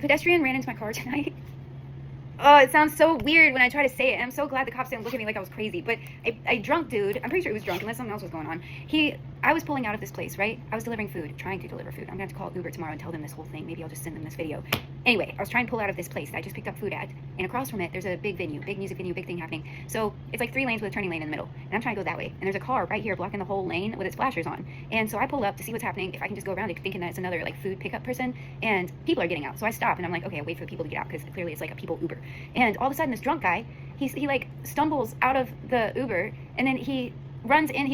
pedestrian ran into my car tonight. Oh, it sounds so weird when I try to say it. I'm so glad the cops didn't look at me like I was crazy. But a drunk dude, I'm pretty sure he was drunk unless something else was going on. I was pulling out of this place, right? I was delivering food, trying to deliver food. I'm going to have to call Uber tomorrow and tell them this whole thing. Maybe I'll just send them this video. Anyway, I was trying to pull out of this place that I just picked up food at. And across from it, there's a big venue, big music venue, big thing happening. So it's like 3 lanes with a turning lane in the middle. And I'm trying to go that way. And there's a car right here blocking the whole lane with its flashers on. And so I pull up to see what's happening, if I can just go around it, thinking that it's another like food pickup person. And people are getting out. So I stop and I'm like, okay, I wait for the people to get out because clearly it's like a people Uber. And all of a sudden, this drunk guy, he like stumbles out of the Uber and then he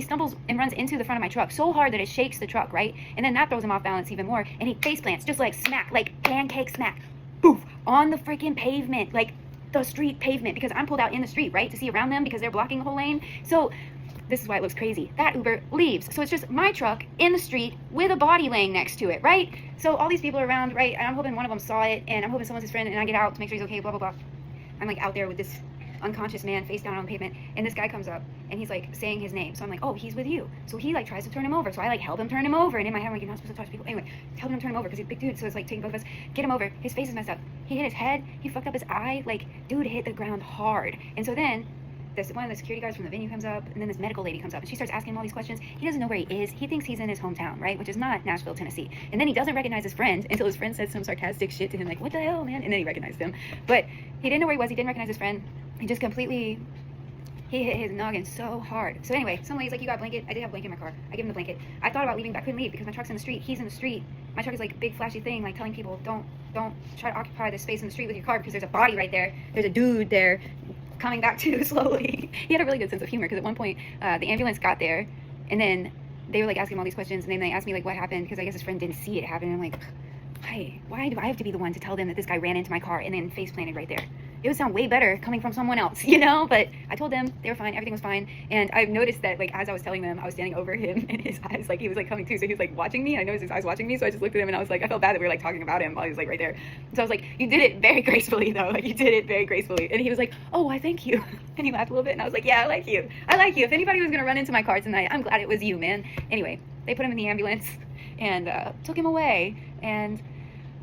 stumbles and runs into the front of my truck so hard that it shakes the truck, right? And then that throws him off balance even more, and he face plants just like smack, like pancake smack, boof, on the freaking pavement, like the street pavement, because I'm pulled out in the street, right, to see around them because they're blocking the whole lane. So this is why it looks crazy. That Uber leaves, so it's just my truck in the street with a body laying next to it, right? So all these people are around, right, and I'm hoping one of them saw it, and I'm hoping someone's his friend, and I get out to make sure he's okay, blah blah blah. I'm like out there with this unconscious man face down on the pavement, and this guy comes up and he's like saying his name. So I'm like, oh, he's with you. So he like tries to turn him over. So I like help him turn him over, and in my head I'm like, you're not supposed to touch people. Anyway, help him turn him over because he's a big dude. So it's like taking both of us, get him over. His face is messed up. He hit his head. He fucked up his eye. Like, dude hit the ground hard. And so then one of the security guards from the venue comes up, and then this medical lady comes up, and she starts asking him all these questions. He doesn't know where he is. He thinks he's in his hometown, right, which is not Nashville, Tennessee. And then he doesn't recognize his friend until his friend says some sarcastic shit to him, like, what the hell, man? And then he recognized him. But he didn't know where he was. He didn't recognize his friend. He just completely, he hit his noggin so hard. So anyway, some lady's like, you got a blanket? I did have a blanket in my car. I give him the blanket. I thought about leaving, but I couldn't leave because my truck's in the street. He's in the street. My truck is like a big flashy thing, like telling people, don't try to occupy this space in the street with your car because there's a body right there. There's a dude there coming back to slowly. He had a really good sense of humor because at one point the ambulance got there, and then they were like asking him all these questions, and then they asked me like what happened because I guess his friend didn't see it happen. And I'm like, why do I have to be the one to tell them that this guy ran into my car and then face planted right there? It would sound way better coming from someone else, you know? But I told them they were fine, everything was fine. And I've noticed that like as I was telling them, I was standing over him and his eyes, like he was like coming to, so he was like watching me. I noticed his eyes watching me, so I just looked at him and I was like, I felt bad that we were like talking about him while he was like right there. So I was like, you did it very gracefully though, like you did it very gracefully. And he was like, oh, I thank you. And he laughed a little bit and I was like, yeah, I like you. If anybody was gonna run into my car tonight, I'm glad it was you, man. Anyway, they put him in the ambulance and took him away, and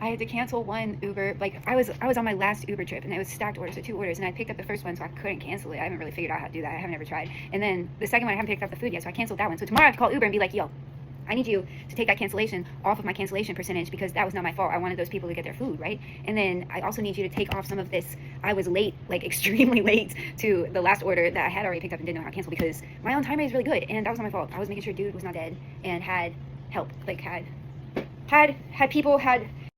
I had to cancel one Uber. Like I was on my last Uber trip, and it was stacked orders, so 2 orders, and I picked up the first one, so I couldn't cancel it. I haven't really figured out how to do that. I haven't ever tried. And then the second one, I haven't picked up the food yet, so I canceled that one. So tomorrow I have to call Uber and be like, yo, I need you to take that cancellation off of my cancellation percentage because that was not my fault. I wanted those people to get their food, right? And then I also need you to take off some of this. I was late, like extremely late to the last order that I had already picked up and didn't know how to cancel because my on time rate is really good, and that was not my fault. I was making sure dude was not dead and had help, like had people had